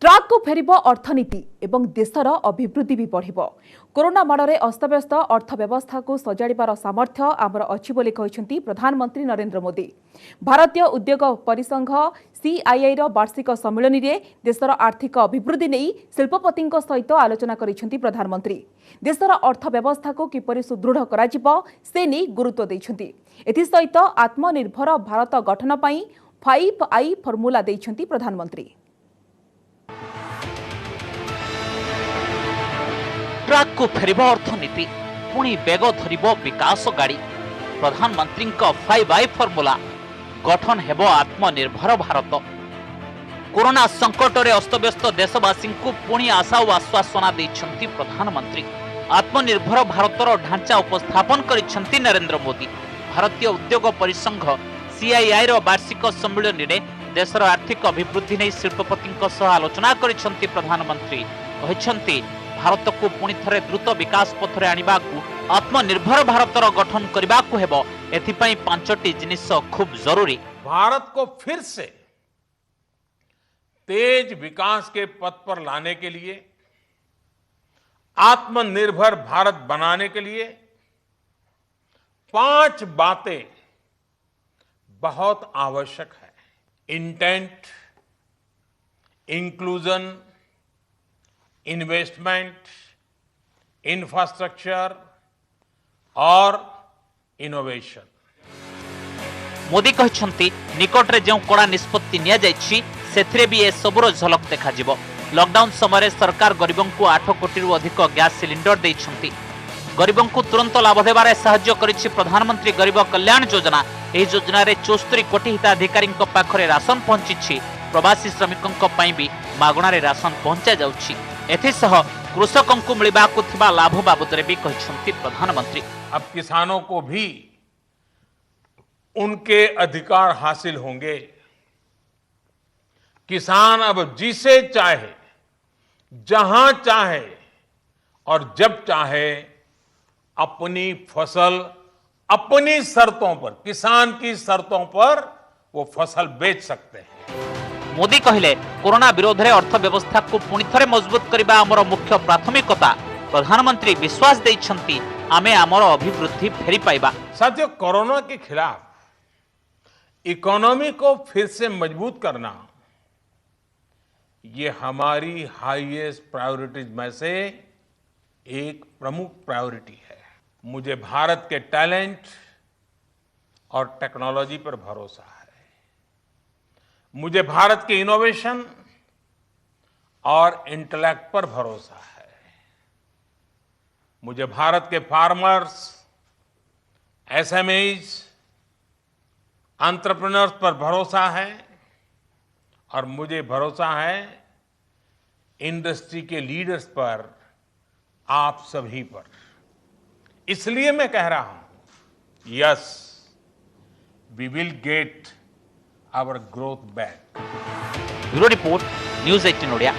Truck को फेरिब अर्थनीति एवं देशर अभिवृद्धि भी बढ़ कोरोना माड़े अस्तव्यस्त अर्थव्यवस्था को सजाड़ार सामर्थ्य आमर अच्छी बोली कहते प्रधानमंत्री नरेंद्र मोदी। भारतीय उद्योग परिसंघ सीआईआई वार्षिक सम्मेलन में देशर आर्थिक अभिवृद्धि नहीं शिल्पपति सहित आलोचना करिसेंती प्रधानमंत्री। देशर अर्थव्यवस्था को किपरि सुदृढ़ करा से नहीं गुरुत्व देइछंती। एथिसहित आत्मनिर्भर भारत गठन पई 5I फर्मूला देइछंती प्रधानमंत्री। ट्राक को फेरिब अर्थनीति पुणी बेग धरिब विकास गाड़ी। प्रधानमंत्री 5I फर्मूला गठन हेब आत्मनिर्भर भारत। कोरोना संकट रे अस्तव्यस्त देशवासी को पुणी आशा और आश्वासना देइछंती प्रधानमंत्री। आत्मनिर्भर भारतर ढांचा उपस्थापन करिसेंती नरेंद्र मोदी। भारतीय उद्योग परिसंघ सीआईआई वार्षिक सम्मेलन में देशर आर्थिक अभिवृद्धि नहीं शिल्पपति आलोचना करिसेंती प्रधानमंत्री। कहते भारत को पुणी थे द्रुत विकास पथरे आनिबा आत्मनिर्भर भारतर गठन करने को हेबो। एथिपाई 5टी जिनिस खूब जरूरी। भारत को फिर से तेज विकास के पथ पर लाने के लिए, आत्मनिर्भर भारत बनाने के लिए 5 बातें बहुत आवश्यक है। इंटेंट, इंक्लूजन, इन्वेस्टमेंट, इंफ्रास्ट्रक्चर और इनोवेशन। मोदी कहते निकट रे जो कड़ा निष्पत्ति निया जायछि सेथिरे भी ए सबुर झलक देखा जिवो। लॉकडाउन समय सरकार गरीबों को 8 कोटी रु अधिक गैस सिलिंडर देइछंती। गरीबों को तुरंत लाभ देबारे सहाय्य करिछि प्रधानमंत्री गरीब कल्याण योजना। एही योजना रे 74 कोटी हिताधिकारी पाखरे राशन पहुंची। प्रवासी श्रमिकों पई भी मागणारे राशन पहुंचा जाउछि। एथिसह कृषकों को मिलबाकु थिबा लाभ बाबदरे भी कहछंती प्रधानमंत्री। अब किसानों को भी उनके अधिकार हासिल होंगे। किसान अब जिसे चाहे, जहां चाहे और जब चाहे अपनी फसल अपनी शर्तों पर, किसान की शर्तों पर वो फसल बेच सकते हैं। मोदी कहले कोरोना विरोध रे अर्थव्यवस्था को पुणी थरे मजबूत करबा हमर मुख्य प्राथमिकता। प्रधानमंत्री विश्वास दैछंती आमे हमर अभिवृद्धि फेरी पाइबा। साथियों, कोरोना के खिलाफ इकोनॉमी को फिर से मजबूत करना ये हमारी हाईएस्ट प्रायोरिटीज में से एक प्रमुख प्रायोरिटी है। मुझे भारत के टैलेंट और टेक्नोलॉजी पर भरोसा है। मुझे भारत के इनोवेशन और इंटेलेक्ट पर भरोसा है। मुझे भारत के फार्मर्स, एसएमईज, एंटरप्रेन्योर्स पर भरोसा है और मुझे भरोसा है इंडस्ट्री के लीडर्स पर, आप सभी पर। इसलिए मैं कह रहा हूं, yes, we will get our growth back. Bureau report, news 18 Odia.